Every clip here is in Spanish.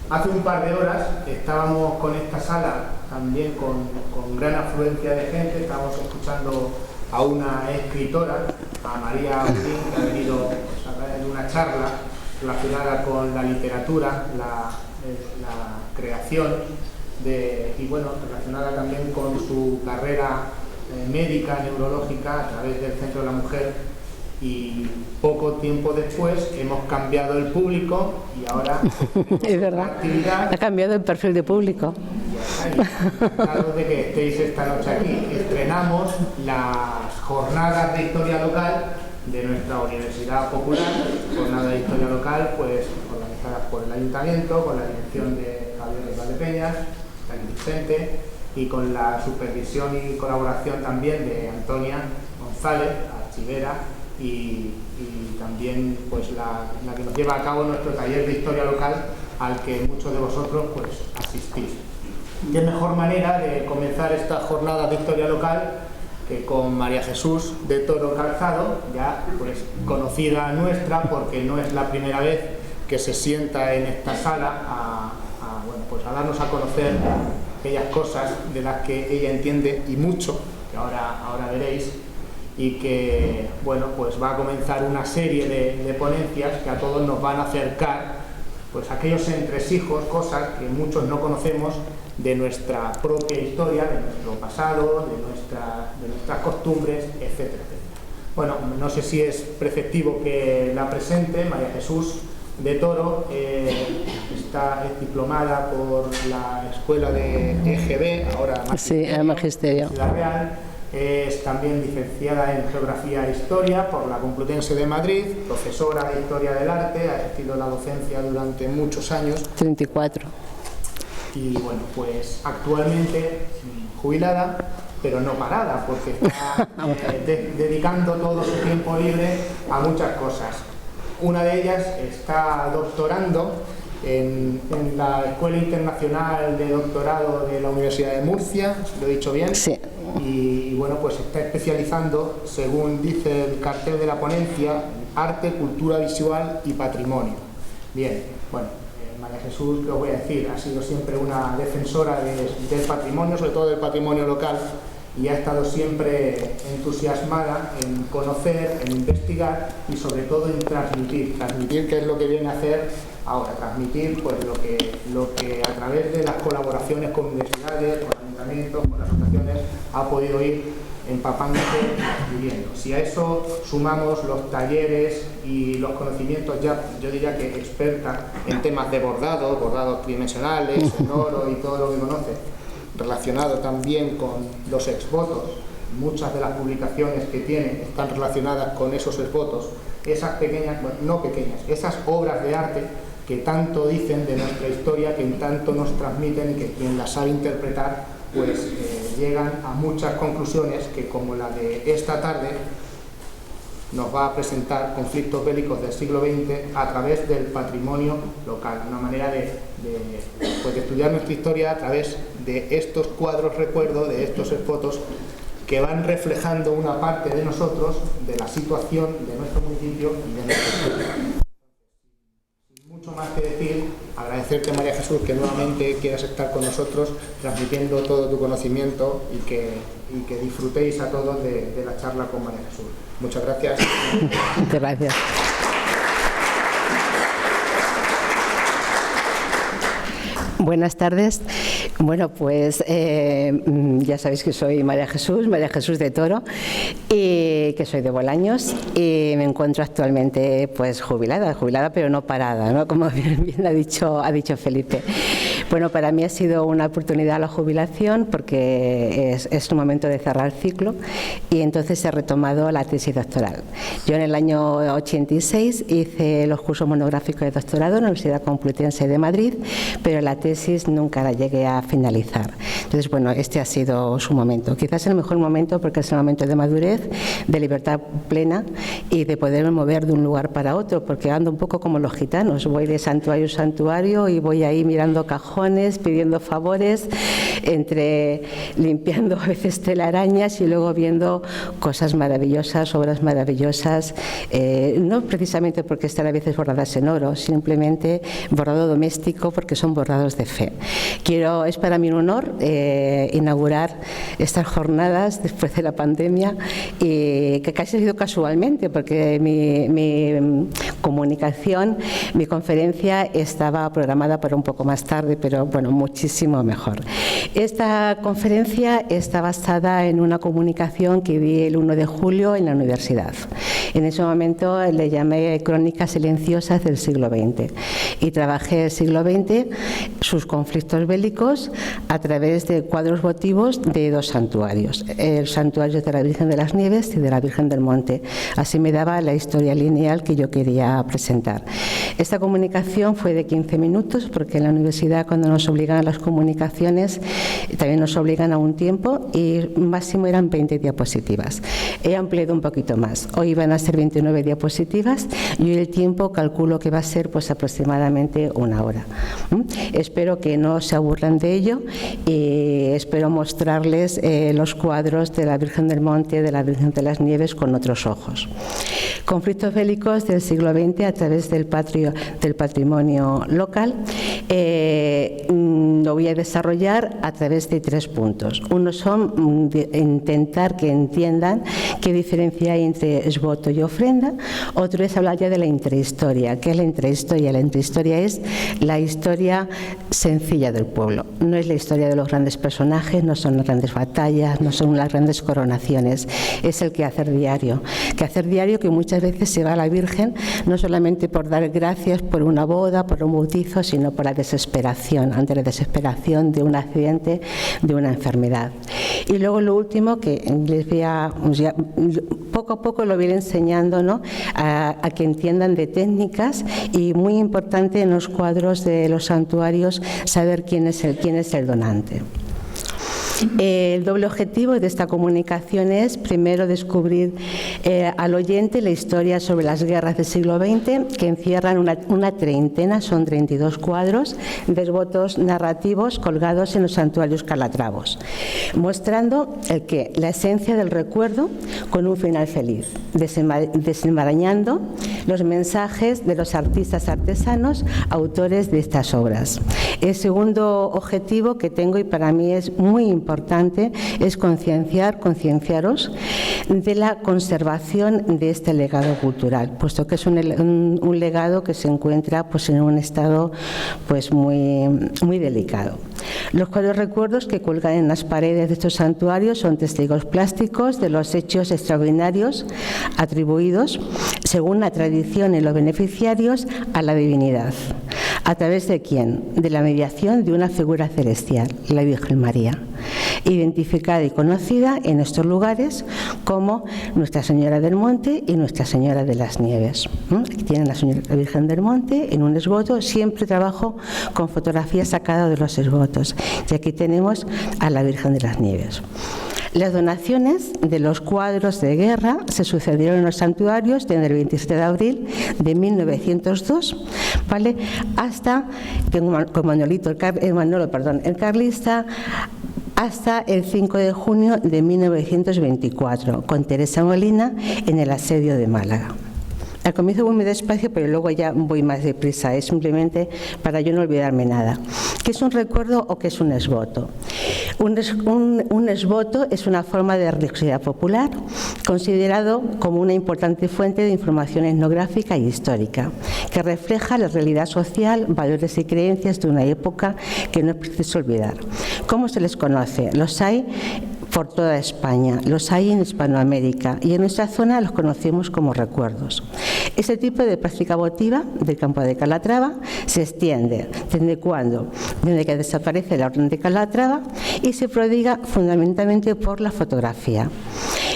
hace un par de horas estábamos con esta sala también con gran afluencia de gente. Estábamos escuchando a una escritora, a María Aurín, que ha venido a dar una charla relacionada con la literatura, la creación y bueno, relacionada también con su carrera médica, neurológica, a través del Centro de la Mujer. Y poco tiempo después hemos cambiado el público y ahora es verdad, actividad. Ha cambiado el perfil de público. Encantados de que estéis esta noche aquí. Estrenamos las jornadas de historia local de nuestra Universidad Popular, jornadas de historia local pues organizadas por el Ayuntamiento, con la dirección de Javier Valdepeñas, San Vicente, y con la supervisión y colaboración también de Antonia González, archivera, y también pues la que nos lleva a cabo nuestro taller de historia local, al que muchos de vosotros pues asistís. Qué mejor manera de comenzar esta jornada de historia local que con María Jesús de Toro Calzado, ya pues conocida nuestra, porque no es la primera vez que se sienta en esta sala bueno, pues a darnos a conocer aquellas cosas de las que ella entiende y mucho, que ahora veréis, y que bueno, pues va a comenzar una serie de ponencias que a todos nos van a acercar pues aquellos entresijos, cosas que muchos no conocemos de nuestra propia historia, de nuestro pasado, de nuestras costumbres, etcétera. Bueno, no sé si es preceptivo que la presente. María Jesús de Toro es diplomada por la Escuela de EGB, ahora Magisterio. Ciudad Real. Es también licenciada en Geografía e Historia por la Complutense de Madrid, profesora de Historia del Arte, ha ejercido la docencia durante muchos años. 34. Y bueno, pues actualmente jubilada, pero no parada, porque está dedicando todo su tiempo libre a muchas cosas. Una de ellas está doctorando en la Escuela Internacional de Doctorado de la Universidad de Murcia, ¿lo he dicho bien? Sí. Y bueno, pues se está especializando, según dice el cartel de la ponencia, en arte, cultura visual y patrimonio. Bien, bueno, María Jesús, ¿qué os voy a decir? Ha sido siempre una defensora del patrimonio, sobre todo del patrimonio local, y ha estado siempre entusiasmada en conocer, en investigar y sobre todo en transmitir, que es lo que viene a hacer ahora, transmitir pues lo que a través de las colaboraciones con universidades, con ayuntamientos, con asociaciones ha podido ir empapándose y escribiendo. Si a eso sumamos los talleres y los conocimientos ya, yo diría que experta en temas de bordados tridimensionales, en oro y todo lo que conoce, relacionado también con los exvotos, muchas de las publicaciones que tiene están relacionadas con esos exvotos, esas pequeñas, bueno, no pequeñas, esas obras de arte que tanto dicen de nuestra historia, que tanto nos transmiten y que quien las sabe interpretar pues llegan a muchas conclusiones que, como la de esta tarde, nos va a presentar conflictos bélicos del siglo XX a través del patrimonio local, una manera de estudiar nuestra historia a través de estos cuadros recuerdo, de estos fotos que van reflejando una parte de nosotros, de la situación de nuestro municipio y de nuestra historia. Sin mucho más que decir, agradecerte, María Jesús, que nuevamente quieras estar con nosotros transmitiendo todo tu conocimiento y que disfrutéis a todos de la charla con María Jesús. Muchas gracias. Muchas gracias. Buenas tardes. Bueno, pues ya sabéis que soy María Jesús de Toro, y que soy de Bolaños, y me encuentro actualmente pues jubilada pero no parada, ¿no? Como bien ha dicho Felipe. Bueno, para mí ha sido una oportunidad la jubilación porque es un momento de cerrar el ciclo, y entonces he retomado la tesis doctoral. Yo en el año 86 hice los cursos monográficos de doctorado en la Universidad Complutense de Madrid, pero la tesis nunca la llegué a finalizar. Entonces, bueno, este ha sido su momento. Quizás el mejor momento porque es el momento de madurez, de libertad plena y de poderme mover de un lugar para otro, porque ando un poco como los gitanos, voy de santuario en santuario y voy ahí mirando cajones cajones pidiendo favores, entre limpiando a veces telarañas y luego viendo cosas maravillosas, obras maravillosas, no precisamente porque están a veces bordadas en oro, simplemente bordado doméstico porque son bordados de fe. Es para mí un honor inaugurar estas jornadas después de la pandemia y que casi ha sido casualmente porque mi comunicación, mi conferencia estaba programada para un poco más tarde, pero bueno, muchísimo mejor. Esta conferencia está basada en una comunicación que vi el 1 de julio en la universidad. En ese momento le llamé Crónicas silenciosas del siglo XX y trabajé el siglo XX, sus conflictos bélicos, a través de cuadros votivos de dos santuarios, el santuario de la Virgen de las Nieves y de la Virgen del Monte. Así me daba la historia lineal que yo quería presentar. Esta comunicación fue de 15 minutos porque en la universidad, cuando nos obligan a las comunicaciones, también nos obligan a un tiempo y máximo eran 20 diapositivas. He ampliado un poquito más. Hoy van a ser 29 diapositivas y hoy el tiempo calculo que va a ser pues aproximadamente 1 hora. Espero que no se aburran de ello y espero mostrarles los cuadros de la Virgen del Monte, de la Virgen de las Nieves con otros ojos. Conflictos bélicos del siglo XX a través del patrimonio local. Lo voy a desarrollar a través de 3 puntos. Uno son intentar que entiendan qué diferencia hay entre esboto y ofrenda. Otro es hablar ya de la intrahistoria. ¿Qué es la intrahistoria? La intrahistoria es la historia sencilla del pueblo. No es la historia de los grandes personajes, no son las grandes batallas, no son las grandes coronaciones. Es el quehacer diario. Quehacer diario que muchas veces se va a la Virgen no solamente por dar gracias por una boda, por un bautizo, sino por la desesperación, ante la desesperación de un accidente, de una enfermedad. Y luego lo último que les voy a, poco a poco lo voy a ir enseñando, ¿no? a que entiendan de técnicas y muy importante en los cuadros de los santuarios saber quién es el donante. El doble objetivo de esta comunicación es, primero, descubrir al oyente la historia sobre las guerras del siglo XX, que encierran una treintena, son 32 cuadros de esbotos narrativos colgados en los santuarios calatravos, mostrando la esencia del recuerdo con un final feliz, desenmarañando los mensajes de los artistas artesanos, autores de estas obras. El segundo objetivo que tengo, y para mí es muy importante, es concienciaros de la conservación de este legado cultural, puesto que es un legado que se encuentra pues, en un estado pues, muy delicado. Los cuadros recuerdos que cuelgan en las paredes de estos santuarios son testigos plásticos de los hechos extraordinarios atribuidos, según la tradición y los beneficiarios, a la divinidad. ¿A través de quién? De la mediación de una figura celestial, la Virgen María, identificada y conocida en estos lugares como Nuestra Señora del Monte y Nuestra Señora de las Nieves. Aquí tienen la Virgen del Monte en un esboto. Siempre trabajo con fotografías sacadas de los esbotos. Y aquí tenemos a la Virgen de las Nieves. Las donaciones de los cuadros de guerra se sucedieron en los santuarios desde el 27 de abril de 1902, ¿vale? Hasta, con Manolito, el carlista, hasta el 5 de junio de 1924, con Teresa Molina en el asedio de Málaga. Al comienzo voy muy despacio, pero luego ya voy más deprisa. Es simplemente para yo no olvidarme nada. ¿Qué es un recuerdo o qué es un esboto? Un esboto es una forma de religiosidad popular, considerado como una importante fuente de información etnográfica y histórica, que refleja la realidad social, valores y creencias de una época que no es preciso olvidar. ¿Cómo se les conoce? Los hay por toda España, los hay en Hispanoamérica y en nuestra zona los conocemos como recuerdos. Este tipo de práctica votiva del campo de Calatrava se extiende ¿desde cuándo? Desde que desaparece la Orden de Calatrava y se prodiga fundamentalmente por la fotografía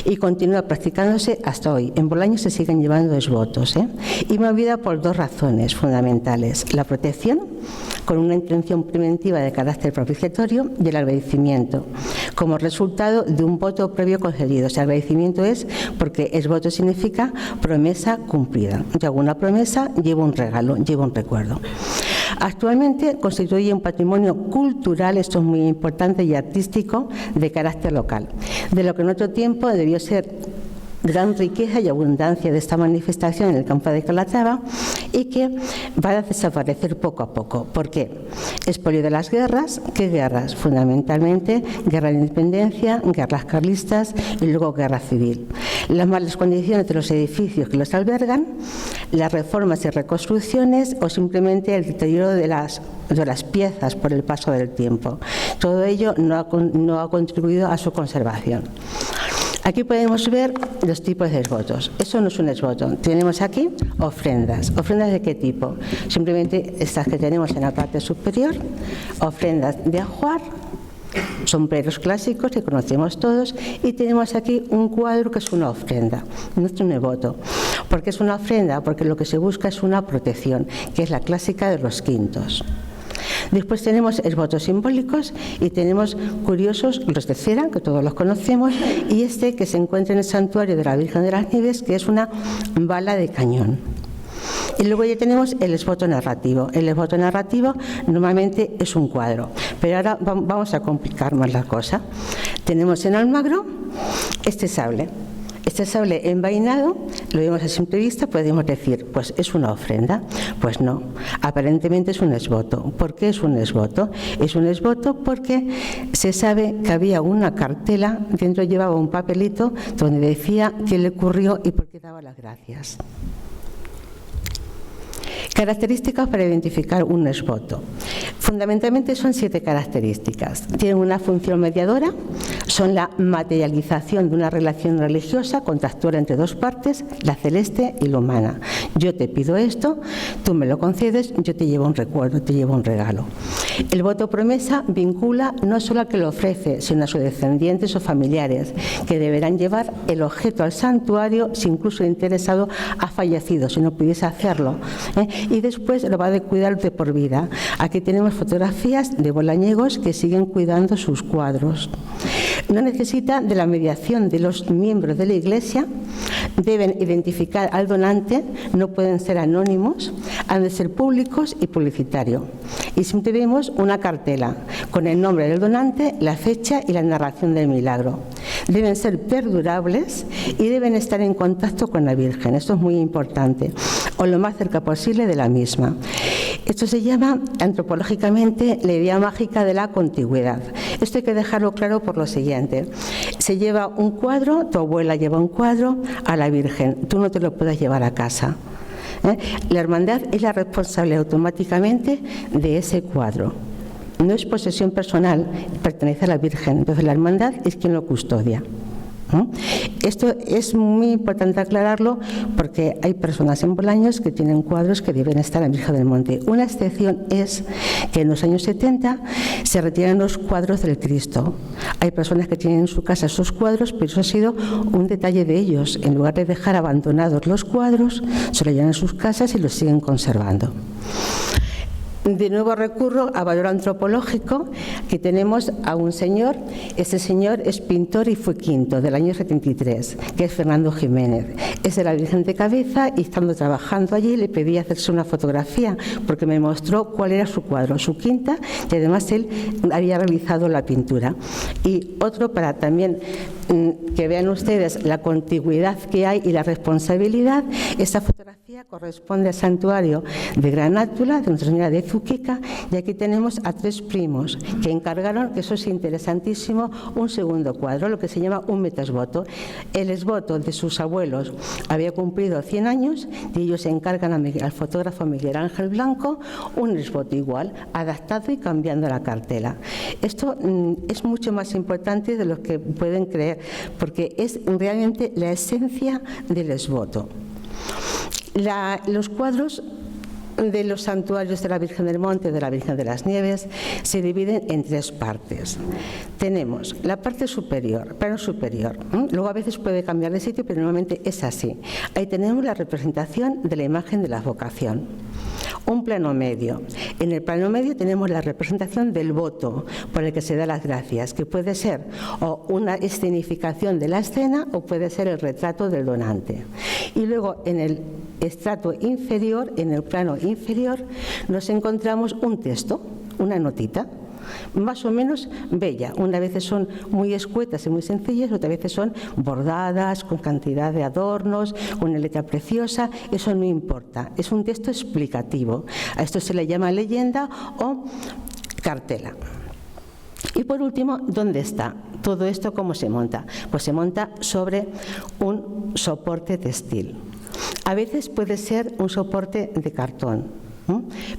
y continúa practicándose hasta hoy. En Bolaños se siguen llevando esbotos, y movida por 2 razones fundamentales: la protección, con una intención preventiva de carácter propiciatorio, y el agradecimiento, como resultado de un voto previo concedido. Ese agradecimiento es porque esboto significa promesa cumplida. Yo hago una promesa, llevo un regalo, llevo un recuerdo. Actualmente constituye un patrimonio cultural, esto es muy importante, y artístico de carácter local, de lo que en otro tiempo debió ser gran riqueza y abundancia de esta manifestación en el campo de Calatrava y que va a desaparecer poco a poco. ¿Por qué? Expolio de las guerras. ¿Qué guerras? Fundamentalmente guerra de independencia, guerras carlistas y luego guerra civil. Las malas condiciones de los edificios que los albergan, las reformas y reconstrucciones o simplemente el deterioro de las piezas por el paso del tiempo. Todo ello no ha contribuido a su conservación. Aquí podemos ver los tipos de esbotos. Eso no es un esboto. Tenemos aquí ofrendas. ¿Ofrendas de qué tipo? Simplemente estas que tenemos en la parte superior, ofrendas de ajuar, sombreros clásicos que conocemos todos, y tenemos aquí un cuadro que es una ofrenda, no es un esboto. ¿Por qué es una ofrenda? Porque lo que se busca es una protección, que es la clásica de los quintos. Después tenemos esbotos simbólicos y tenemos curiosos, los de cera, que todos los conocemos, y este que se encuentra en el santuario de la Virgen de las Nieves, que es una bala de cañón. Y luego ya tenemos el esboto narrativo. El esboto narrativo normalmente es un cuadro, pero ahora vamos a complicar más la cosa. Tenemos en Almagro este sable. Este sable envainado, lo vemos a simple vista, podemos decir, pues es una ofrenda. Pues no, aparentemente es un esboto. ¿Por qué es un esboto? Es un esboto porque se sabe que había una cartela, dentro llevaba un papelito donde decía qué le ocurrió y por qué daba las gracias. Características para identificar un esboto. Fundamentalmente son 7 características. Tienen una función mediadora, son la materialización de una relación religiosa contractual entre dos partes, la celeste y la humana. Yo te pido esto, tú me lo concedes, yo te llevo un recuerdo, te llevo un regalo. El voto promesa vincula no solo al que lo ofrece, sino a sus descendientes o familiares, que deberán llevar el objeto al santuario si incluso el interesado ha fallecido, si no pudiese hacerlo, y después lo va a cuidar de por vida. Aquí tenemos fotografías de bolañegos que siguen cuidando sus cuadros. No necesita de la mediación de los miembros de la Iglesia, deben identificar al donante, no pueden ser anónimos, han de ser públicos y publicitario. Y siempre vemos una cartela con el nombre del donante, la fecha y la narración del milagro. Deben ser perdurables y deben estar en contacto con la Virgen, esto es muy importante, o lo más cerca posible de la misma. Esto se llama antropológicamente la idea mágica de la contigüidad. Esto hay que dejarlo claro por lo siguiente. Se lleva un cuadro, tu abuela lleva un cuadro a la Virgen, tú no te lo puedes llevar a casa. La hermandad es la responsable automáticamente de ese cuadro. No es posesión personal, pertenece a la Virgen. Entonces la hermandad es quien lo custodia. Esto es muy importante aclararlo porque hay personas en Bolaños que tienen cuadros que deben estar en Virgen del Monte. Una excepción es que en los años 70 se retiran los cuadros del Cristo. Hay personas que tienen en su casa esos cuadros, pero eso ha sido un detalle de ellos. En lugar de dejar abandonados los cuadros, se los llevan a sus casas y los siguen conservando. De nuevo recurro a valor antropológico. Aquí tenemos a un señor, ese señor es pintor y fue quinto del año 73, que es Fernando Jiménez. Es de la Virgen de Cabeza y estando trabajando allí le pedí hacerse una fotografía porque me mostró cuál era su cuadro, su quinta, y además él había realizado la pintura. Y otro para también que vean ustedes la contigüidad que hay y la responsabilidad, esta fotografía corresponde al santuario de Granátula, de Nuestra Señora de Zuquica, y aquí tenemos a 3 primos que encargaron, que eso es interesantísimo, un segundo cuadro, lo que se llama un metaesboto. El esboto de sus abuelos había cumplido 100 años y ellos encargan al fotógrafo Miguel Ángel Blanco un esboto igual, adaptado y cambiando la cartela. Esto es mucho más importante de lo que pueden creer, porque es realmente la esencia del esboto. Los cuadros de los santuarios de la Virgen del Monte, de la Virgen de las Nieves, se dividen en 3 partes. Tenemos la parte superior, plano superior. Luego a veces puede cambiar de sitio, pero normalmente es así. Ahí tenemos la representación de la imagen de la vocación. un plano medio. En el plano medio tenemos la representación del voto por el que se da las gracias, que puede ser o una escenificación de la escena o puede ser el retrato del donante. Y luego en el estrato inferior, en el plano inferior, nos encontramos un texto, una notita, más o menos bella. Unas veces son muy escuetas y muy sencillas, otras veces son bordadas, con cantidad de adornos, con una letra preciosa. Eso no importa, es un texto explicativo. A esto se le llama leyenda o cartela. Y por último, ¿dónde está? Todo esto, ¿cómo se monta? Pues se monta sobre un soporte textil. A veces puede ser un soporte de cartón,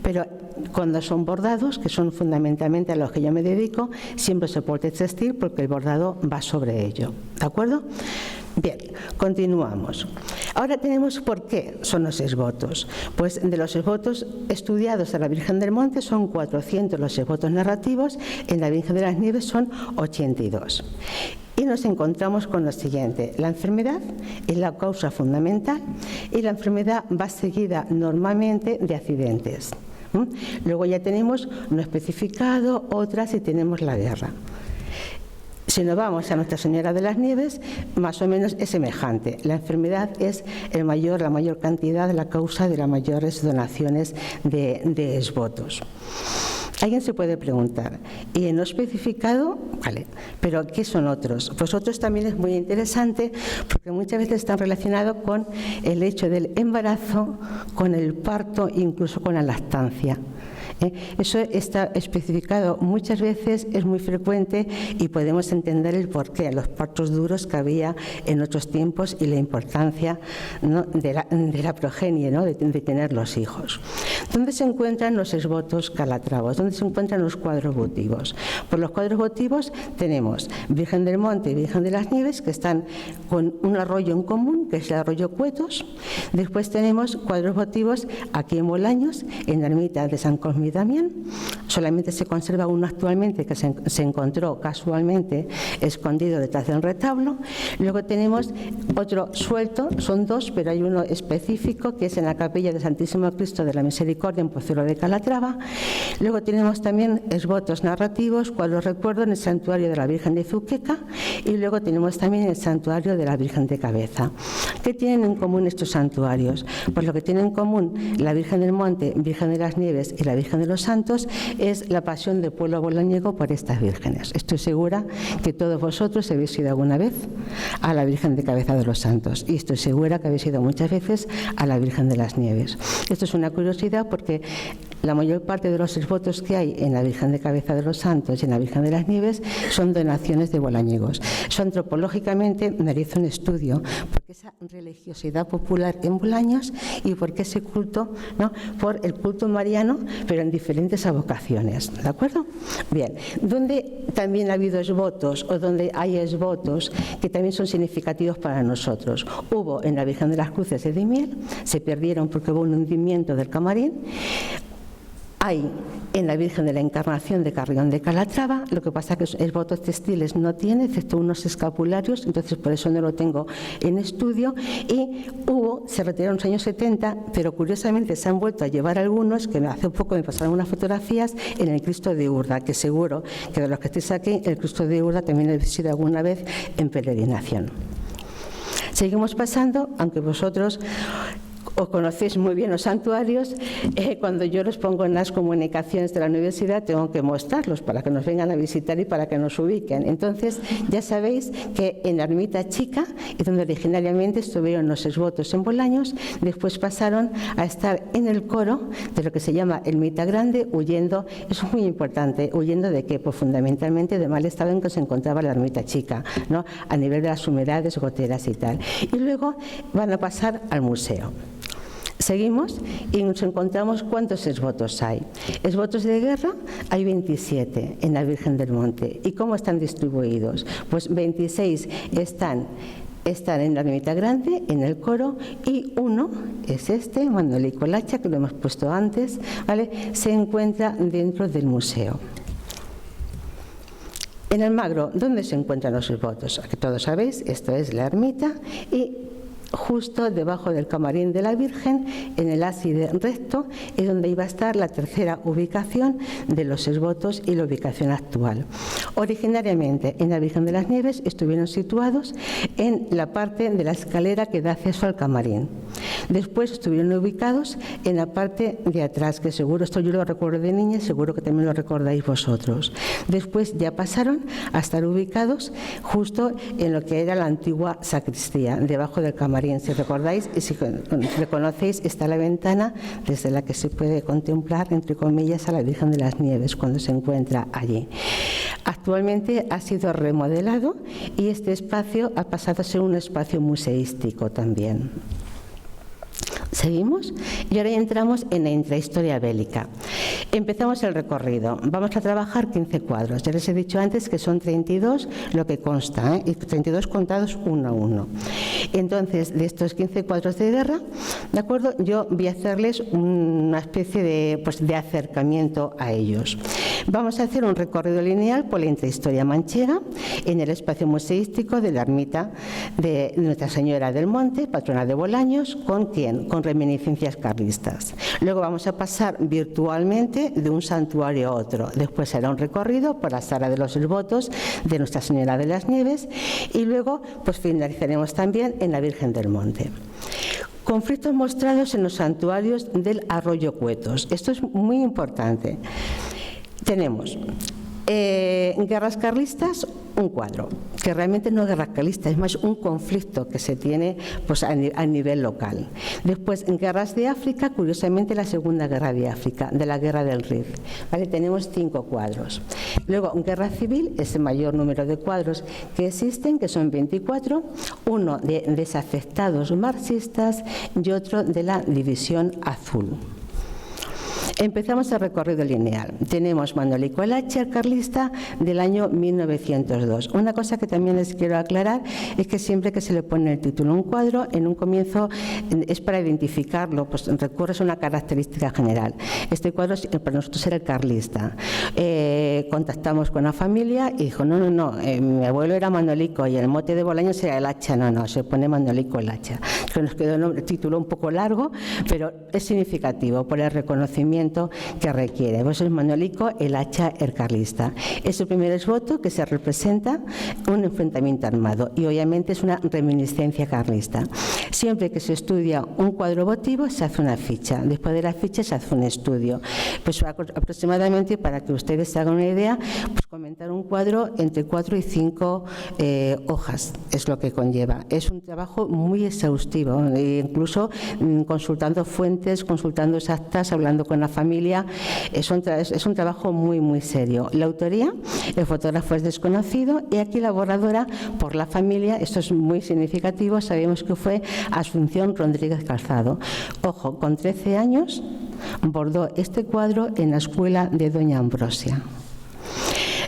pero cuando son bordados, que son fundamentalmente a los que yo me dedico, siempre soporte textil porque el bordado va sobre ello. ¿De acuerdo? Bien, continuamos. Ahora tenemos por qué son los esvotos. Pues de los esvotos estudiados a la Virgen del Monte son 400 los esvotos narrativos, en la Virgen de las Nieves son 82. Y nos encontramos con lo siguiente: la enfermedad es la causa fundamental y la enfermedad va seguida normalmente de accidentes. Luego ya tenemos no especificado, otras y tenemos la guerra. Si nos vamos a Nuestra Señora de las Nieves, más o menos es semejante. La enfermedad es la mayor cantidad, la causa de las mayores donaciones de esvotos. Alguien se puede preguntar, ¿y en no especificado? Vale, pero ¿qué son otros? Pues otros también es muy interesante porque muchas veces están relacionados con el hecho del embarazo, con el parto, incluso con la lactancia. Eso está especificado muchas veces, es muy frecuente y podemos entender el porqué, los partos duros que había en otros tiempos y la importancia, ¿no?, de la progenie, ¿no?, de tener los hijos. ¿Dónde se encuentran los esvotos calatravos? ¿Dónde se encuentran los cuadros votivos? Pues los cuadros votivos tenemos Virgen del Monte y Virgen de las Nieves, que están con un arroyo en común, que es el arroyo Cuetos. Después tenemos cuadros votivos aquí en Bolaños, en la ermita de San Cosme y Damián. Solamente se conserva uno actualmente que se encontró casualmente escondido detrás del retablo. Luego tenemos otro suelto, son dos, pero hay uno específico que es en la capilla de Santísimo Cristo de la Misericordia en Pozuelo de Calatrava. Luego tenemos también esvotos narrativos, cuadros recuerdo en el santuario de la Virgen de Zuqueca, y luego tenemos también el santuario de la Virgen de Cabeza. ¿Qué tienen en común estos santuarios? Pues lo que tienen en común la Virgen del Monte, Virgen de las Nieves y la Virgen de los Santos es la pasión del pueblo bolañego por estas vírgenes. Estoy segura que todos vosotros habéis ido alguna vez a la Virgen de Cabeza de los Santos y estoy segura que habéis ido muchas veces a la Virgen de las Nieves. Esto es una curiosidad porque la mayor parte de los esvotos que hay en la Virgen de Cabeza de los Santos y en la Virgen de las Nieves son donaciones de bolañegos. Eso antropológicamente merece un estudio, porque esa religiosidad popular en Bolaños y porque ese culto, ¿no?, por el culto mariano, pero en diferentes avocaciones, ¿de acuerdo? Bien, donde también ha habido esvotos o donde hay esvotos que también son significativos para nosotros. Hubo en la Virgen de las Cruces de Dimiel, se perdieron porque hubo un hundimiento del camarín. Hay en la Virgen de la Encarnación de Carrión de Calatrava, lo que pasa es que esvotos textiles no tiene, excepto unos escapularios, entonces por eso no lo tengo en estudio. Y se retiraron en los años 70, pero curiosamente se han vuelto a llevar algunos, que hace poco me pasaron unas fotografías, en el Cristo de Urda, que seguro que de los que estéis aquí, el Cristo de Urda también habéis sido alguna vez en peregrinación. Seguimos pasando, aunque vosotros os conocéis muy bien los santuarios, cuando yo los pongo en las comunicaciones de la universidad tengo que mostrarlos para que nos vengan a visitar y para que nos ubiquen. Entonces ya sabéis que en la ermita chica, y donde originariamente estuvieron los esvotos en Bolaños, después pasaron a estar en el coro de lo que se llama ermita grande, huyendo, eso es muy importante, huyendo de qué, pues fundamentalmente de mal estado en que se encontraba la ermita chica, ¿no?, a nivel de las humedades, goteras y tal. Y luego van a pasar al museo. Seguimos y nos encontramos cuántos esvotos hay. Esvotos de guerra hay 27 en la Virgen del Monte. ¿Y cómo están distribuidos? Pues 26 están en la ermita grande, en el coro, y uno es este, Manuel y Colacha, que lo hemos puesto antes, ¿vale?, se encuentra dentro del museo. En Almagro, ¿dónde se encuentran los esvotos? Que todos sabéis, esto es la ermita y justo debajo del camarín de la Virgen, en el ábside recto, es donde iba a estar la tercera ubicación de los exvotos y la ubicación actual. Originariamente, en la Virgen de las Nieves estuvieron situados en la parte de la escalera que da acceso al camarín. Después estuvieron ubicados en la parte de atrás, que seguro, esto yo lo recuerdo de niña, seguro que también lo recordáis vosotros. Después ya pasaron a estar ubicados justo en lo que era la antigua sacristía, debajo del camarín. Si recordáis y si reconocéis, está la ventana desde la que se puede contemplar, entre comillas, a la Virgen de las Nieves cuando se encuentra allí. Actualmente ha sido remodelado y este espacio ha pasado a ser un espacio museístico también. ¿Seguimos? Y ahora entramos en la intrahistoria bélica. Empezamos el recorrido. Vamos a trabajar 15 cuadros. Ya les he dicho antes que son 32 lo que consta, y 32 contados uno a uno. Entonces, de estos 15 cuadros de guerra, ¿de acuerdo? Yo voy a hacerles una especie de acercamiento a ellos. Vamos a hacer un recorrido lineal por la intrahistoria manchega en el espacio museístico de la ermita de Nuestra Señora del Monte, patrona de Bolaños. ¿Con quién? Con reminiscencias carlistas. Luego vamos a pasar virtualmente de un santuario a otro. Después será un recorrido por la sala de los exvotos de Nuestra Señora de las Nieves y luego pues finalizaremos también en la Virgen del Monte. Conflictos mostrados en los santuarios del Arroyo Cuetos. Esto es muy importante. Tenemos guerras carlistas, un cuadro, que realmente no es guerra carlista, es más un conflicto que se tiene pues, a nivel local. Después, en guerras de África, curiosamente la Segunda Guerra de África, de la Guerra del Rif. ¿Vale? Tenemos 5 cuadros. Luego, en guerra civil, es el mayor número de cuadros que existen, que son 24, uno de desafectados marxistas y otro de la División Azul. Empezamos el recorrido lineal. Tenemos Manolico el Hacha, el carlista, del año 1902. Una cosa que también les quiero aclarar es que siempre que se le pone el título a un cuadro, en un comienzo es para identificarlo, pues recurres a una característica general. Este cuadro para nosotros era el carlista. Contactamos con la familia y dijo, no, mi abuelo era Manolico y el mote de Bolaños era el Hacha. No, se pone Manolico el Hacha. Que nos quedó el título un poco largo, pero es significativo por el reconocimiento que requiere. Pues es Manolico el Hacha, el carlista. Es el primer exvoto que se representa un enfrentamiento armado y obviamente es una reminiscencia carlista. Siempre que se estudia un cuadro votivo se hace una ficha. Después de la ficha se hace un estudio. Pues aproximadamente, para que ustedes se hagan una idea, pues comentar un cuadro entre 4 y 5 hojas es lo que conlleva. Es un trabajo muy exhaustivo, incluso consultando fuentes, consultando actas, hablando con la familia. Es un trabajo muy, muy serio. La autoría, el fotógrafo es desconocido y aquí la borradora por la familia, esto es muy significativo, sabemos que fue Asunción Rodríguez Calzado. Ojo, con 13 años bordó este cuadro en la escuela de Doña Ambrosia.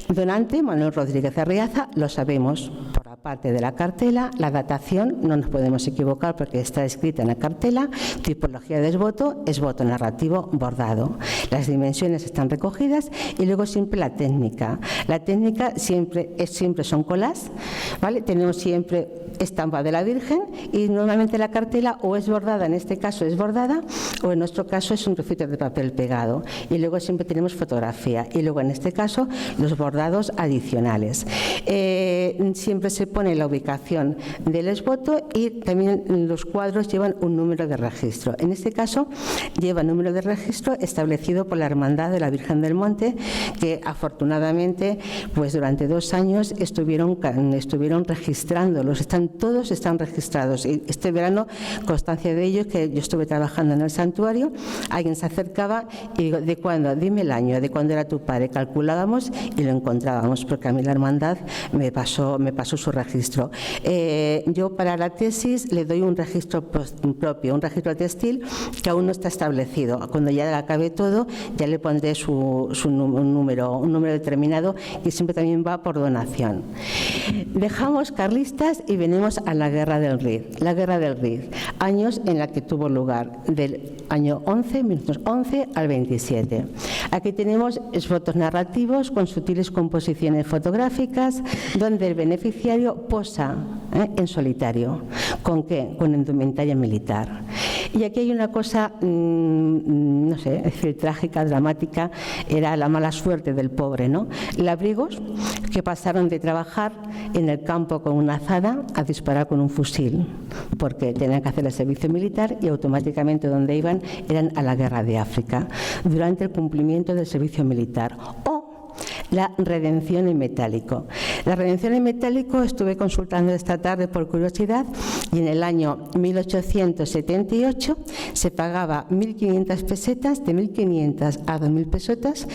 Donante, Manuel Rodríguez Arriaza, lo sabemos por la parte de la cartela, la datación, no nos podemos equivocar porque está escrita en la cartela, tipología de exvoto narrativo bordado. Las dimensiones están recogidas y luego siempre la técnica. La técnica siempre son colas, ¿vale? Tenemos siempre estampa de la Virgen y normalmente la cartela o es bordada, en este caso es bordada, o en nuestro caso es un trocito de papel pegado. Y luego siempre tenemos fotografía y luego en este caso los bordados adicionales. Siempre se pone la ubicación del exvoto y también los cuadros llevan un número de registro. En este caso lleva número de registro establecido por la Hermandad de la Virgen del Monte, que afortunadamente pues durante 2 años estuvieron registrándolos, todos están registrados. Y este verano, constancia de ello, que yo estuve trabajando en el santuario, alguien se acercaba y digo, ¿de cuándo? Dime el año, ¿de cuándo era tu padre? Calculábamos y lo encontrábamos, porque a mí la hermandad me pasó su registro. Yo para la tesis le doy un registro propio, un registro textil que aún no está establecido. Cuando ya acabe todo, ya le pondré un número determinado, y siempre también va por donación. Dejamos carlistas y venimos a la Guerra del Rif. La Guerra del Rif, años en la que tuvo lugar, del año 11 al 27. Aquí tenemos exvotos narrativos con sutiles composiciones fotográficas donde el beneficiario posa en solitario, ¿Con qué? Con indumentaria militar. Y aquí hay una cosa, no sé, es decir, trágica, dramática, era la mala suerte del pobre, ¿no? Labrigos que pasaron de trabajar en el campo con una azada a disparar con un fusil, porque tenían que hacer el servicio militar y automáticamente donde iban eran a la guerra de África, durante el cumplimiento del servicio militar. O la redención en metálico. La redención en metálico estuve consultando esta tarde por curiosidad y en el año 1878 se pagaba 1.500 pesetas, de 1.500 a 2.000 pesetas,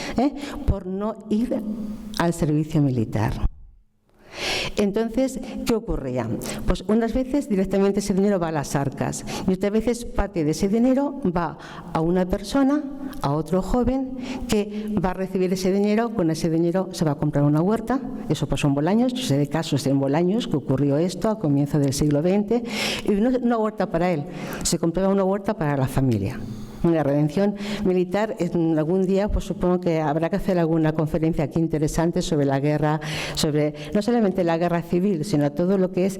por no ir al servicio militar. Entonces, ¿qué ocurría? Pues unas veces directamente ese dinero va a las arcas y otras veces parte de ese dinero va a una persona, a otro joven que va a recibir ese dinero, con ese dinero se va a comprar una huerta. Eso pasó en Bolaños, yo sé de casos en Bolaños que ocurrió esto a comienzos del siglo XX, y no una huerta para él, se compraba una huerta para la familia. La redención militar, en algún día pues supongo que habrá que hacer alguna conferencia aquí interesante sobre la guerra, sobre no solamente la guerra civil, sino todo lo que es,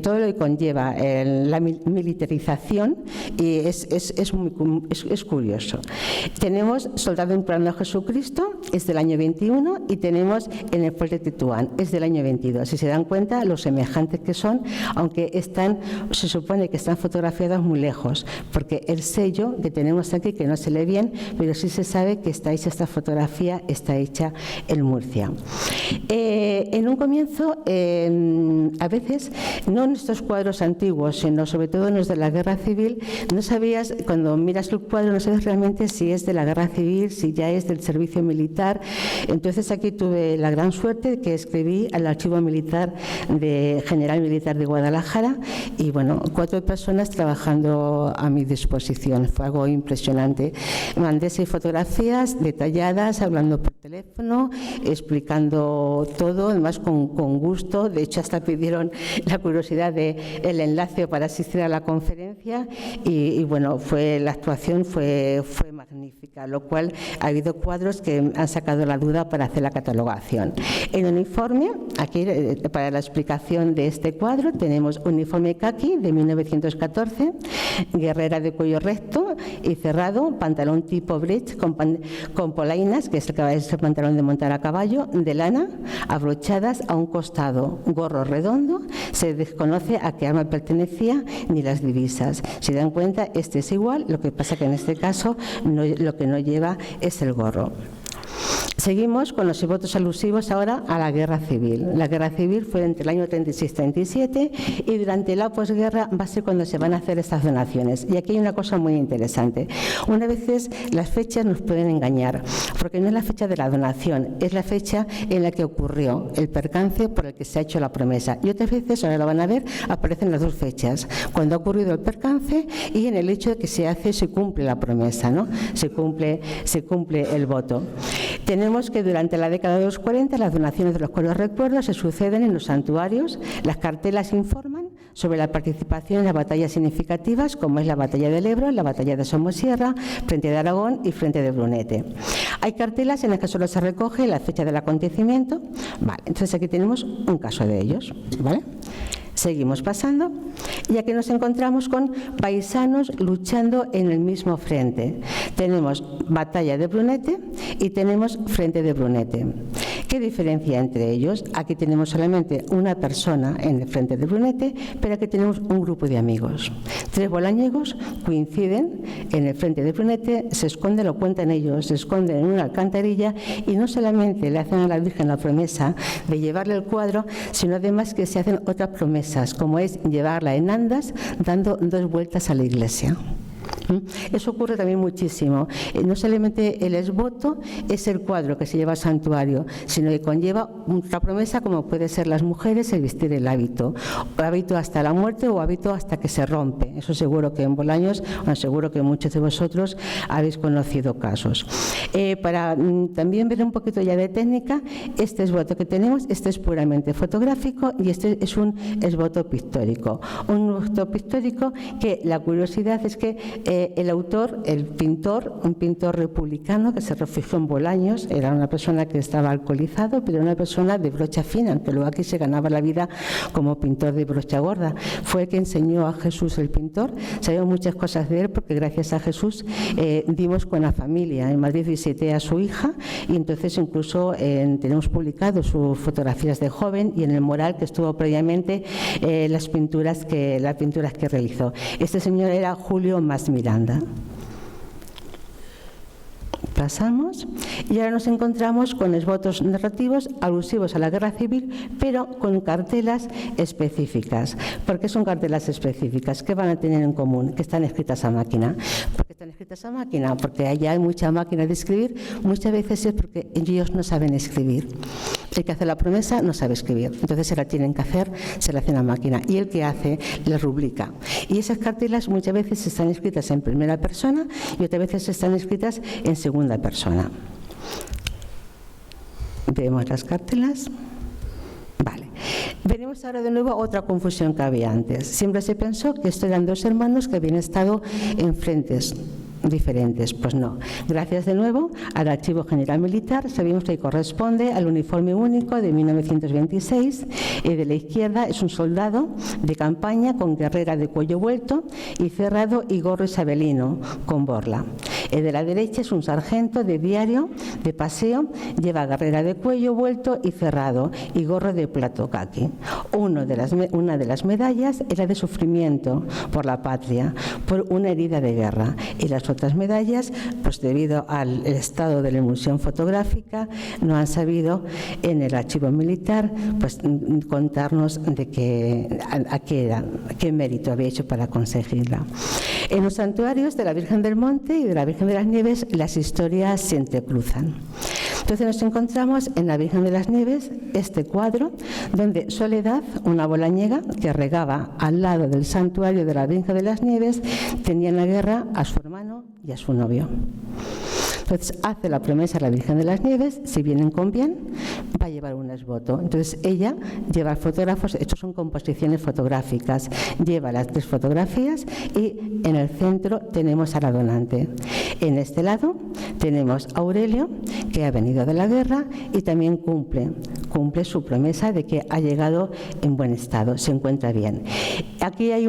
todo lo que conlleva la militarización, y es curioso. Tenemos Soldado Implorando a Jesucristo, es del año 21, y tenemos En el fuerte Tetuán, es del año 22. Si se dan cuenta, los semejantes que son, aunque se supone que están fotografiadas muy lejos, porque el sello que tenemos aquí, que no se lee bien, pero sí se sabe que esta fotografía está hecha en Murcia. En un comienzo, a veces, no en estos cuadros antiguos, sino sobre todo en los de la guerra civil, no sabías, cuando miras el cuadro, no sabes realmente si es de la guerra civil, si ya es del servicio militar. Entonces aquí tuve la gran suerte de que escribí al Archivo Militar de General Militar de Guadalajara y, bueno, 4 personas trabajando a mi disposición. Fue algo impresionante. Mandé 6 fotografías detalladas, hablando por teléfono, explicando todo, además con gusto. De hecho, hasta pidieron la curiosidad del enlace para asistir a la conferencia y bueno, la actuación fue magnífica, lo cual ha habido cuadros que han sacado la duda para hacer la catalogación. En uniforme, aquí para la explicación de este cuadro, tenemos uniforme caqui de 1914, guerrera de cuello recto y cerrado, pantalón tipo breech con polainas, que es el pantalón de montar a caballo, de lana, abrochadas a un costado, gorro redondo, se desconoce a qué arma pertenecía ni las divisas. Si dan cuenta, este es igual, lo que pasa que en este caso lo que no lleva es el gorro. Seguimos con los votos alusivos ahora a la guerra civil. La guerra civil fue entre el año 36-37 y durante la posguerra va a ser cuando se van a hacer estas donaciones. Y aquí hay una cosa muy interesante. Unas veces las fechas nos pueden engañar, porque no es la fecha de la donación, es la fecha en la que ocurrió el percance por el que se ha hecho la promesa. Y otras veces, ahora lo van a ver, aparecen las 2 fechas, cuando ha ocurrido el percance y en el hecho de que se cumple la promesa, ¿no? Se cumple el voto. Tenemos que durante la década de los 40 las donaciones de los cuales recuerdos se suceden en los santuarios. Las cartelas informan sobre la participación en las batallas significativas, como es la batalla del Ebro, la batalla de Somosierra, frente de Aragón y frente de Brunete. Hay cartelas en las que solo se recoge la fecha del acontecimiento. Vale, entonces aquí tenemos un caso de ellos, ¿vale? Seguimos pasando y aquí nos encontramos con paisanos luchando en el mismo frente. Tenemos batalla de Brunete y tenemos frente de Brunete. ¿Qué diferencia entre ellos? Aquí tenemos solamente una persona en el frente de Brunete, pero aquí tenemos un grupo de amigos. 3 bolañegos coinciden en el frente de Brunete, se esconden, lo cuentan ellos, se esconden en una alcantarilla y no solamente le hacen a la Virgen la promesa de llevarle el cuadro, sino además que se hacen otras promesas, como es llevarla en andas dando 2 vueltas a la iglesia. Eso ocurre también muchísimo. No solamente el exvoto es el cuadro que se lleva al santuario, sino que conlleva otra promesa, como puede ser las mujeres el vestir el hábito hasta la muerte o hábito hasta que se rompe. Eso seguro que en Bolaños, seguro que muchos de vosotros habéis conocido casos. Para también ver un poquito ya de técnica, este exvoto que tenemos, este es puramente fotográfico y este es un exvoto pictórico. Un contexto pictórico que la curiosidad es que el autor, el pintor, un pintor republicano que se refugió en Bolaños, era una persona que estaba alcoholizado, pero era una persona de brocha fina, que luego aquí se ganaba la vida como pintor de brocha gorda. Fue el que enseñó a Jesús el pintor. Sabemos muchas cosas de él porque gracias a Jesús dimos con la familia. En Madrid visité a su hija y entonces incluso tenemos publicado sus fotografías de joven y en el mural que estuvo previamente las pinturas que realizó. Este señor era Julio Mas Miranda. Pasamos y ahora nos encontramos con esbotos narrativos alusivos a la guerra civil, pero con cartelas específicas. ¿Por qué son cartelas específicas? ¿Qué van a tener en común? Que están escritas a máquina. ¿Por qué están escritas a máquina? Porque allá hay mucha máquina de escribir. Muchas veces es porque ellos no saben escribir. El que hace la promesa no sabe escribir, entonces se la tienen que hacer, se la hacen a máquina, y el que hace la rubrica. Y esas cartelas muchas veces están escritas en primera persona y otras veces están escritas en segunda persona. Vemos las cartelas. Vale. Venimos ahora de nuevo a otra confusión que había antes. Siempre se pensó que estos eran dos hermanos que habían estado en frentes diferentes. Pues no. Gracias de nuevo al Archivo General Militar sabemos que corresponde al uniforme único de 1926 y de la izquierda es un soldado de campaña con guerrera de cuello vuelto y cerrado y gorro isabelino con borla. El de la derecha es un sargento de diario de paseo, lleva guerrera de cuello vuelto y cerrado y gorro de plato caqui. Una de las medallas era de sufrimiento por la patria, por una herida de guerra, y las otras medallas, pues debido al estado de la emulsión fotográfica, no han sabido en el archivo militar pues contarnos de qué mérito había hecho para conseguirla. En los santuarios de la Virgen del Monte y de la Virgen de las Nieves las historias se entrecruzan. Entonces nos encontramos en la Virgen de las Nieves este cuadro donde Soledad, una bolañega que regaba al lado del santuario de la Virgen de las Nieves, tenía en la guerra a su hermano y a su novio. Entonces hace la promesa a la Virgen de las Nieves, si vienen con bien, va a llevar un esboto. Entonces ella lleva fotógrafos, estos son composiciones fotográficas, lleva las 3 fotografías y en el centro tenemos a la donante. En este lado tenemos a Aurelio, que ha venido de la guerra y también cumple su promesa de que ha llegado en buen estado, se encuentra bien. Aquí hay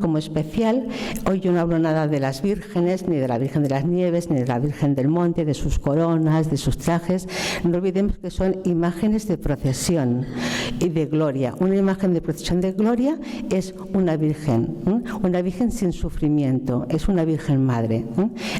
como especial, hoy yo no hablo nada de las vírgenes, ni de la Virgen de las Nieves, ni de la Virgen del Monte, de sus coronas, de sus trajes. No olvidemos que son imágenes de procesión y de gloria. Una imagen de procesión de gloria es una virgen sin sufrimiento, es una Virgen Madre.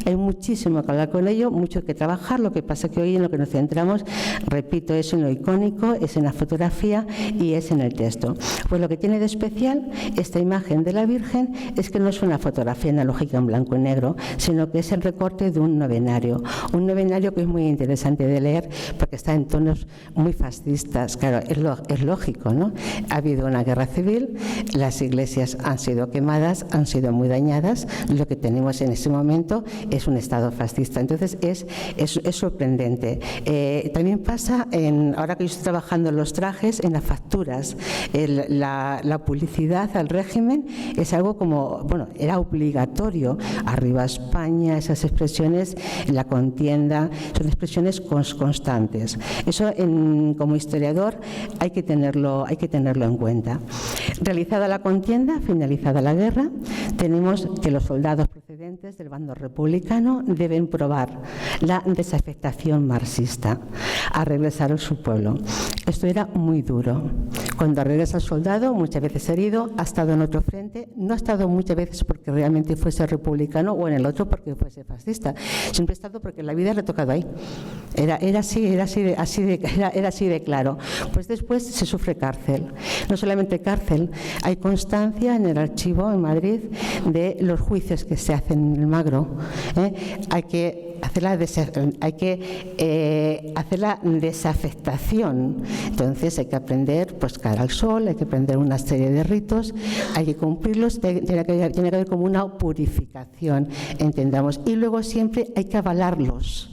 Hay muchísimo que hablar con ello, mucho que trabajar. Lo que pasa que hoy en lo que nos centramos, repito, es en lo icónico, es en la fotografía y es en el texto. Pues lo que tiene de especial esta imagen de la Virgen es que no es una fotografía analógica en blanco y negro, sino que es el recorte de un novenario que es muy interesante de leer porque está en tonos muy fascistas. Claro, es lógico, ¿no? Ha habido una guerra civil, las iglesias han sido quemadas, han sido muy dañadas, lo que tenemos en ese momento es un estado fascista. Entonces es sorprendente. También pasa, ahora que yo estoy trabajando en los trajes, en las facturas, la publicidad al régimen es algo como, bueno, era obligatorio. Arriba España, esas expresiones, la contienda, son expresiones constantes. Eso como historiador hay que tenerlo en cuenta. Realizada la contienda, finalizada la guerra, tenemos que los soldados procedentes del bando republicano deben probar la desafectación marxista a regresar a su pueblo. Esto era muy duro. Cuando regresa el soldado, muchas veces herido, ha estado en otro frente, no ha estado muchas veces porque realmente fuese republicano o en el otro porque fuese fascista. Siempre ha estado porque la vida le ha tocado ahí. Era así de claro. Pues después se sufre cárcel. No solamente cárcel, hay constancia en el archivo en Madrid de los juicios que se hacen en el Magro. Hay que hacer la desafectación. Entonces hay que aprender pues cara al sol, hay que aprender una serie de ritos, hay que cumplirlos, tiene que haber como una purificación, entendamos, y luego siempre hay que avalarlos.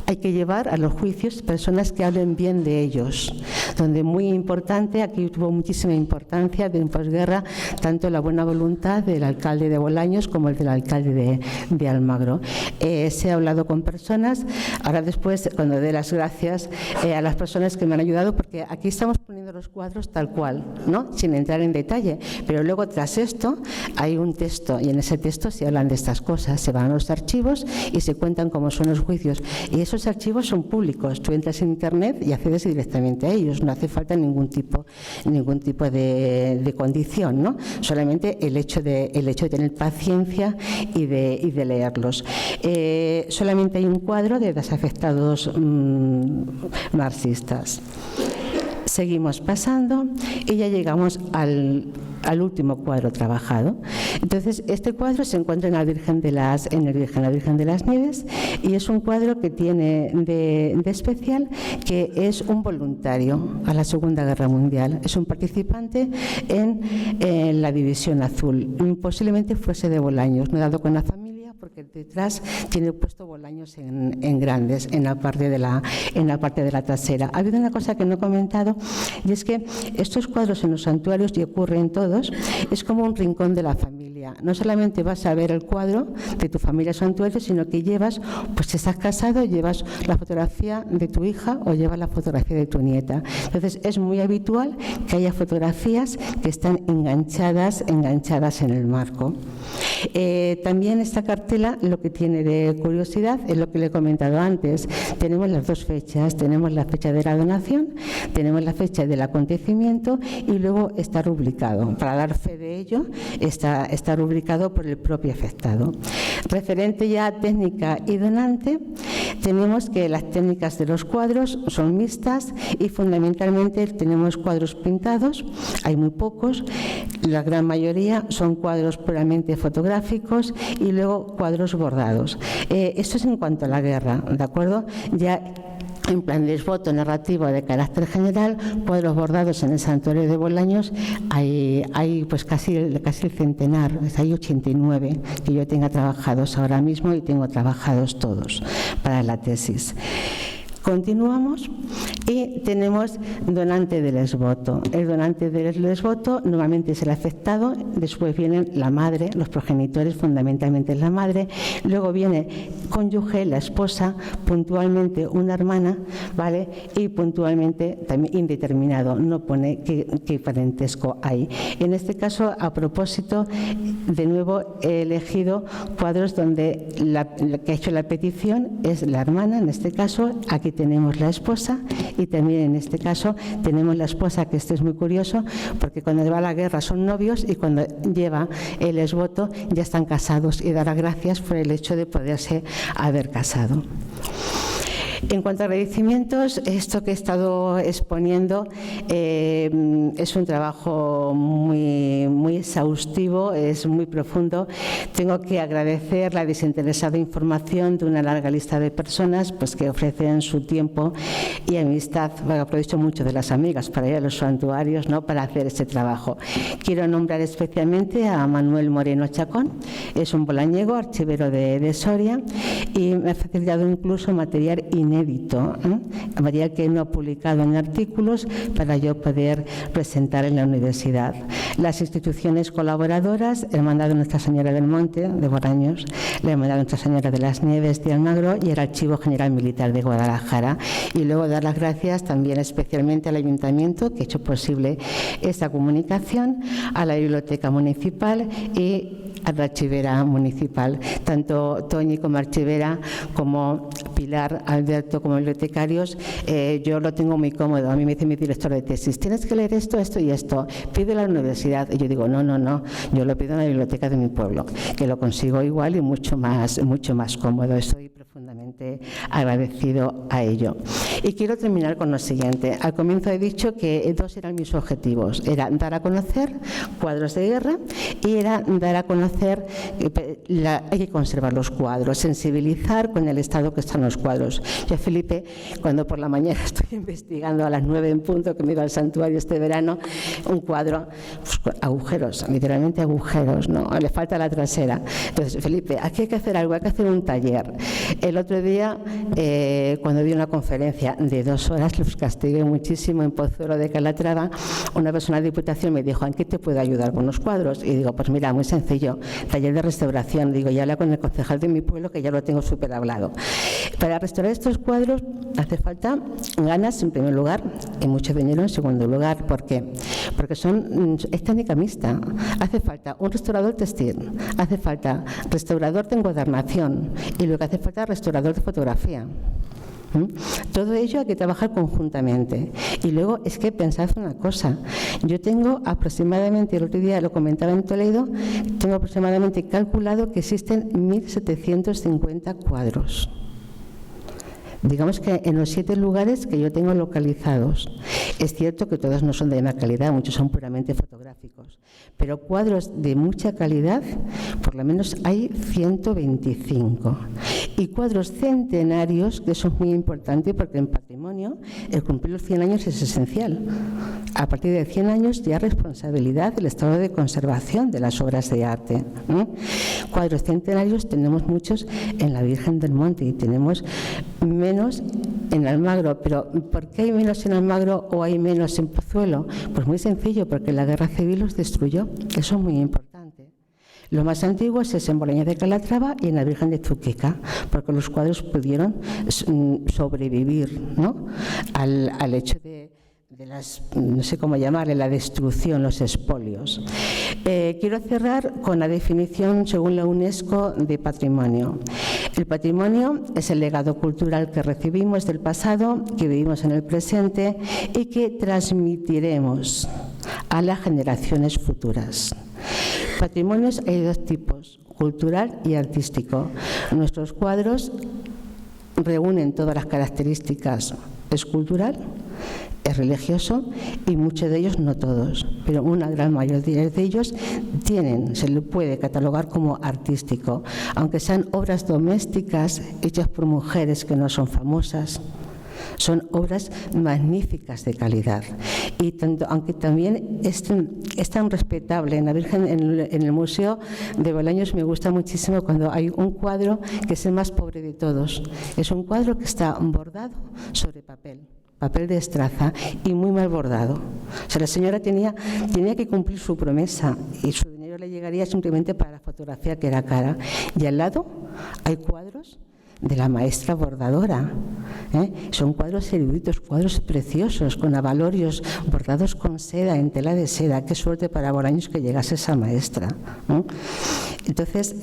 Hay que llevar a los juicios personas que hablen bien de ellos. donde muy importante, aquí tuvo muchísima importancia de posguerra, tanto la buena voluntad del alcalde de Bolaños como el del alcalde de Almagro. Se ha hablado con personas, ahora después, cuando dé las gracias a las personas que me han ayudado, porque aquí estamos poniendo los cuadros tal cual, ¿no?, sin entrar en detalle, pero luego tras esto hay un texto y en ese texto se hablan de estas cosas, se van a los archivos y se cuentan cómo son los juicios, y esos archivos son públicos, tú entras en internet y accedes directamente a ellos, no hace falta ningún tipo de condición, ¿no?, solamente el hecho de tener paciencia y de leerlos. Solamente hay un cuadro de desafectados marxistas. Seguimos pasando y ya llegamos al último cuadro trabajado. Entonces, este cuadro se encuentra en la Virgen de las Nieves, y es un cuadro que tiene de especial que es un voluntario a la Segunda Guerra Mundial. Es un participante en la División Azul. Posiblemente fuese de Bolaños, no he dado con la familia, porque detrás tiene puesto Bolaños en grandes, en la parte de la trasera. Ha habido una cosa que no he comentado, y es que estos cuadros en los santuarios, y ocurre en todos, es como un rincón de la familia. No solamente vas a ver el cuadro de tu familia santuario, sino que llevas, pues si estás casado, llevas la fotografía de tu hija o llevas la fotografía de tu nieta. Entonces es muy habitual que haya fotografías que están enganchadas en el marco. También esta cartela, lo que tiene de curiosidad es lo que le he comentado antes. Tenemos las dos fechas, tenemos la fecha de la donación, tenemos la fecha del acontecimiento, y luego está rubricado. Para dar fe de ello, está rubricado por el propio afectado. Referente ya a técnica y donante, tenemos que las técnicas de los cuadros son mixtas y fundamentalmente tenemos cuadros pintados, hay muy pocos, la gran mayoría son cuadros puramente fotográficos y luego cuadros bordados. Esto es en cuanto a la guerra, ¿de acuerdo? Ya en plan de esboto narrativo de carácter general, cuadros bordados en el santuario de Bolaños hay pues casi el centenar, hay 89 que yo tenga trabajados ahora mismo, y tengo trabajados todos para la tesis. Continuamos y tenemos donante del esboto. El donante del esboto normalmente es el afectado, después vienen la madre, los progenitores, fundamentalmente es la madre, luego viene cónyuge, la esposa, puntualmente una hermana, ¿vale? Y puntualmente también indeterminado, no pone qué parentesco hay. En este caso, a propósito, de nuevo he elegido cuadros donde la que ha hecho la petición es la hermana, en este caso. Aquí tenemos la esposa, y también en este caso tenemos la esposa, que esto es muy curioso porque cuando va a la guerra son novios y cuando lleva el esboto ya están casados, y dará gracias por el hecho de poderse haber casado. En cuanto a agradecimientos, esto que he estado exponiendo es un trabajo muy exhaustivo, es muy profundo. Tengo que agradecer la desinteresada información de una larga lista de personas pues, que ofrecen su tiempo y amistad. Aprovecho mucho de las amigas para ir a los santuarios, ¿no?, para hacer este trabajo. Quiero nombrar especialmente a Manuel Moreno Chacón, es un bolañego, archivero de Soria, y me ha facilitado incluso material inédito, material que no ha publicado en artículos para yo poder presentar en la universidad. Las instituciones colaboradoras, Hermandad de Nuestra Señora del Monte, de Bolaños, la Hermandad de Nuestra Señora de las Nieves de Almagro y el Archivo General Militar de Guadalajara. Y luego dar las gracias también especialmente al Ayuntamiento, que ha hecho posible esta comunicación, a la Biblioteca Municipal y a la archivera municipal, tanto Toñi como archivera, como Pilar, Alberto como bibliotecarios. Yo lo tengo muy cómodo. A mí me dice mi director de tesis, tienes que leer esto, esto y esto, pídelo a la universidad. Y yo digo, no, yo lo pido en la biblioteca de mi pueblo, que lo consigo igual y mucho más cómodo. Estoy profundamente agradecido a ello. Y quiero terminar con lo siguiente. Al comienzo he dicho que dos eran mis objetivos, era dar a conocer cuadros de guerra y era dar a conocer hay que conservar los cuadros, sensibilizar con el estado que están los cuadros. Yo, Felipe, cuando por la mañana estoy investigando a las 9 en punto, que me iba al santuario este verano, un cuadro, pues, agujeros, literalmente agujeros, ¿no? Le falta la trasera. Entonces, Felipe, aquí hay que hacer algo, hay que hacer un taller. El otro día, cuando di una conferencia de 2 horas, los castigué muchísimo en Pozuelo de Calatrava, una persona de Diputación me dijo: ¿en qué te puedo ayudar con los cuadros? Y digo: pues mira, muy sencillo, taller de restauración. Digo, ya habla con el concejal de mi pueblo, que ya lo tengo súper hablado. Para restaurar estos cuadros hace falta ganas, en primer lugar, y mucho dinero en segundo lugar. ¿Por qué? Porque es técnica mixta. Hace falta un restaurador textil, hace falta restaurador de encuadernación y lo que hace falta es restaurador de fotografía. Todo ello hay que trabajar conjuntamente. Y luego es que pensad una cosa, yo tengo aproximadamente, el otro día lo comentaba en Toledo, tengo aproximadamente calculado que existen 1.750 cuadros. Digamos que en los 7 lugares que yo tengo localizados. Es cierto que todos no son de misma calidad, muchos son puramente fotográficos, pero cuadros de mucha calidad, por lo menos hay 125. Y cuadros centenarios, que eso es muy importante porque en patrimonio el cumplir los 100 años es esencial. A partir de 100 años ya responsabilidad del estado de conservación de las obras de arte. Cuadros centenarios tenemos muchos en la Virgen del Monte y tenemos menos en Almagro. ¿Pero por qué hay menos en Almagro o hay menos en Pozuelo? Pues muy sencillo, porque la Guerra Civil los destruyó. Eso es muy importante. Lo más antiguo es en Bolaños de Calatrava y en la Virgen de Zuqueca, porque los cuadros pudieron sobrevivir, ¿no?, al hecho de las, no sé cómo llamarle, la destrucción, los expolios. Quiero cerrar con la definición, según la UNESCO, de patrimonio. El patrimonio es el legado cultural que recibimos del pasado, que vivimos en el presente y que transmitiremos a las generaciones futuras. Patrimonios hay 2 tipos, cultural y artístico. Nuestros cuadros reúnen todas las características. Es cultural, es religioso y muchos de ellos, no todos, pero una gran mayoría de ellos se le puede catalogar como artístico, aunque sean obras domésticas hechas por mujeres que no son famosas. Son obras magníficas de calidad y aunque también es tan respetable en la Virgen, en el Museo de Bolaños me gusta muchísimo cuando hay un cuadro que es el más pobre de todos. Es un cuadro que está bordado sobre papel de estraza y muy mal bordado. O sea, la señora tenía que cumplir su promesa y su dinero le llegaría simplemente para la fotografía, que era cara. Y al lado hay cuadros de la maestra bordadora. Son cuadros eruditos, cuadros preciosos, con abalorios bordados con seda, en tela de seda. Qué suerte para Bolaños que llegase esa maestra. Entonces,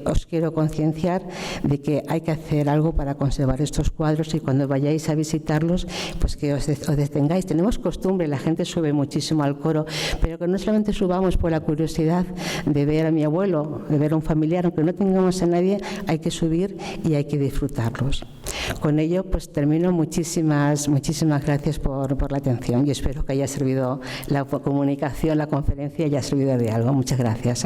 os quiero concienciar de que hay que hacer algo para conservar estos cuadros y cuando vayáis a visitarlos, pues que os detengáis. Tenemos costumbre, la gente sube muchísimo al coro, pero que no solamente subamos por la curiosidad de ver a mi abuelo, de ver a un familiar, aunque no tengamos a nadie, hay que subir y hay que disfrutarlos. Con ello, pues termino. Muchísimas gracias por la atención y espero que haya servido la comunicación, la conferencia haya servido de algo. Muchas gracias.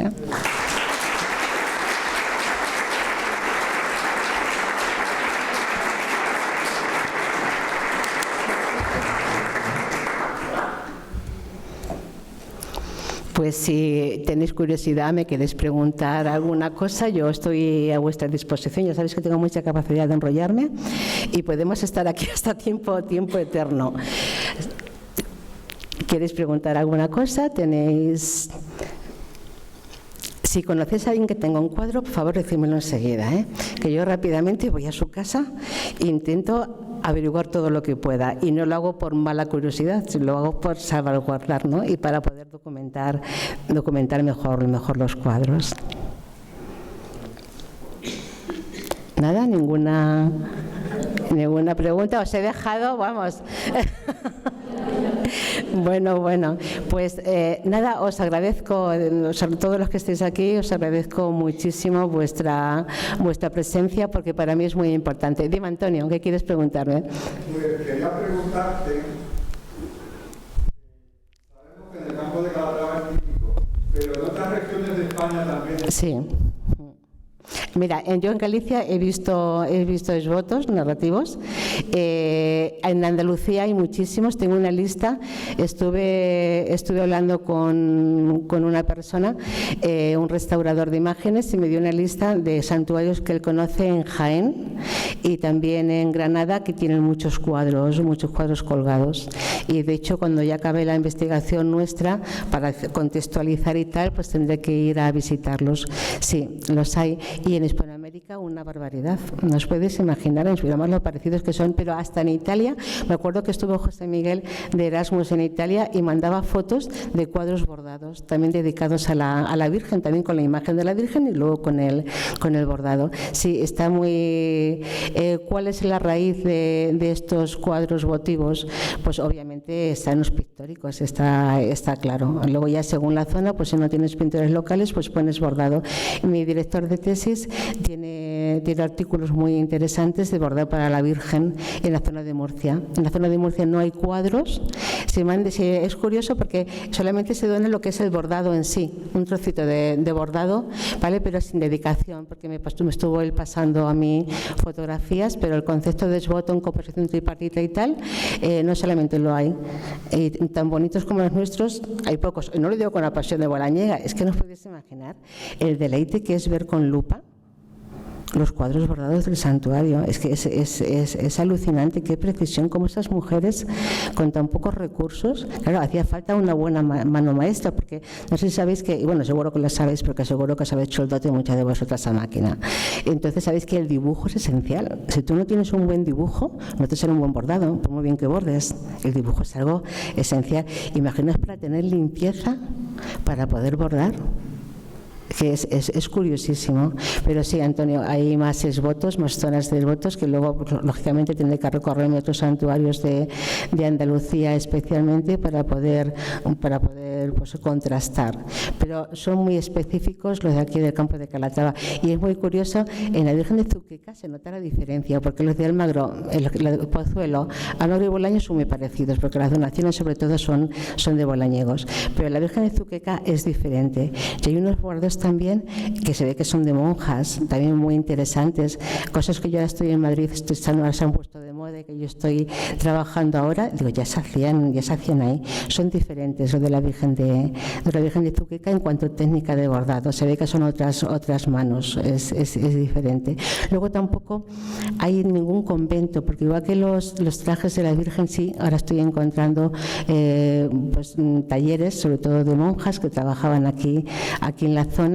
Pues si tenéis curiosidad, me queréis preguntar alguna cosa, yo estoy a vuestra disposición. Ya sabéis que tengo mucha capacidad de enrollarme y podemos estar aquí hasta tiempo eterno. ¿Queréis preguntar alguna cosa? Tenéis... Si conocéis a alguien que tenga un cuadro, por favor, decídmelo enseguida, que yo rápidamente voy a su casa e intento averiguar todo lo que pueda. Y no lo hago por mala curiosidad, lo hago por salvaguardar, ¿no? Y para poder documentar mejor los cuadros. Nada, ninguna pregunta. Os he dejado, vamos. Bueno, pues nada, os agradezco, sobre todos los que estéis aquí, os agradezco muchísimo vuestra presencia, porque para mí es muy importante. Dime, Antonio, ¿qué quieres preguntarme? Pues quería preguntarte, sabemos que en el campo de Calatrava es típico, pero en otras regiones de España también es... Sí. Mira, yo en Galicia he visto esbotos narrativos En Andalucía hay muchísimos, tengo una lista, estuve hablando con una persona, un restaurador de imágenes, y me dio una lista de santuarios que él conoce en Jaén y también en Granada, que tienen muchos cuadros colgados. Y de hecho, cuando ya acabe la investigación nuestra, para contextualizar y tal, pues tendré que ir a visitarlos. Sí, los hay. Y en Hispanoamérica una barbaridad. No os podéis imaginar, además lo parecidos que son, pero hasta en Italia, me acuerdo que estuvo José Miguel de Erasmus en Italia y mandaba fotos de cuadros bordados, también dedicados a la Virgen, también con la imagen de la Virgen y luego con el bordado. Sí, está muy... ¿Cuál es la raíz de estos cuadros votivos? Pues obviamente está en los pictóricos, está claro. Luego ya según la zona, pues si no tienes pintores locales, pues pones bordado. Mi director de tesis tiene artículos muy interesantes de bordado para la Virgen en la zona de Murcia. En la zona de Murcia no hay cuadros. Es curioso porque solamente se dona lo que es el bordado en sí, un trocito de bordado, ¿vale? Pero sin dedicación, porque me estuvo él pasando a mí fotografías, pero el concepto de desboto en composición tripartita y tal, no solamente lo hay. Y tan bonitos como los nuestros, hay pocos. No lo digo con la pasión de Bolañega, es que no os podéis imaginar el deleite que es ver con lupa los cuadros bordados del santuario. Es que es alucinante, qué precisión, como esas mujeres con tan pocos recursos. Claro, hacía falta una buena mano maestra, porque no sé si sabéis que, y bueno, seguro que lo sabéis, porque seguro que os habéis hecho el dote muchas de vosotras a máquina. Entonces sabéis que el dibujo es esencial. Si tú no tienes un buen dibujo, no te será un buen bordado, por muy bien que bordes. El dibujo es algo esencial. Imaginaos para tener limpieza, para poder bordar. Que es curiosísimo, pero sí, Antonio, hay más exvotos, más zonas de exvotos que luego, pues, lógicamente, tendré que recorrerme otros santuarios de Andalucía especialmente para poder pues, contrastar, pero son muy específicos los de aquí del campo de Calatrava. Y es muy curioso, en la Virgen de Zuqueca se nota la diferencia, porque los de Almagro, el Pozuelo, Almagro y Bolaños son muy parecidos, porque las donaciones sobre todo son de bolañegos, pero la Virgen de Zuqueca es diferente. Y hay unos bordados también que se ve que son de monjas, también muy interesantes, cosas que yo ahora estoy en Madrid, se han puesto de moda, que yo estoy trabajando ahora, digo, ya se hacían ahí. Son diferentes los de la Virgen de Zuqueca en cuanto a técnica de bordado, se ve que son otras manos, es diferente. Luego tampoco hay ningún convento, porque igual que los trajes de la Virgen, sí, ahora estoy encontrando pues, talleres, sobre todo de monjas que trabajaban aquí en la zona.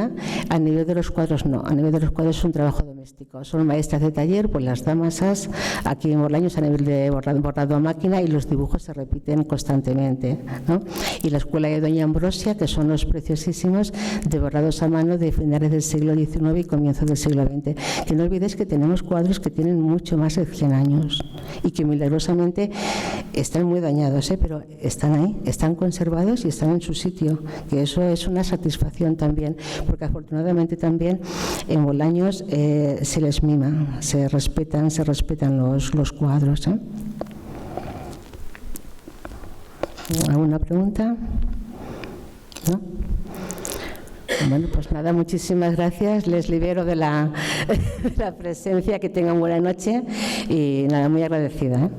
A nivel de los cuadros no, a nivel de los cuadros es un trabajo doméstico, son maestras de taller, pues las damasas aquí en Bolaños a nivel de bordado a máquina, y los dibujos se repiten constantemente, ¿no? Y la escuela de Doña Ambrosia, que son los preciosísimos de bordados a mano de finales del siglo XIX y comienzos del siglo XX. Que no olvidéis que tenemos cuadros que tienen mucho más de 100 años y que milagrosamente están muy dañados, pero están ahí, están conservados y están en su sitio, que eso es una satisfacción también, porque afortunadamente también en Bolaños se les mima, se respetan los cuadros. ¿Alguna pregunta? ¿No? Bueno, pues nada, muchísimas gracias, les libero de la presencia, que tengan buena noche y nada, muy agradecida.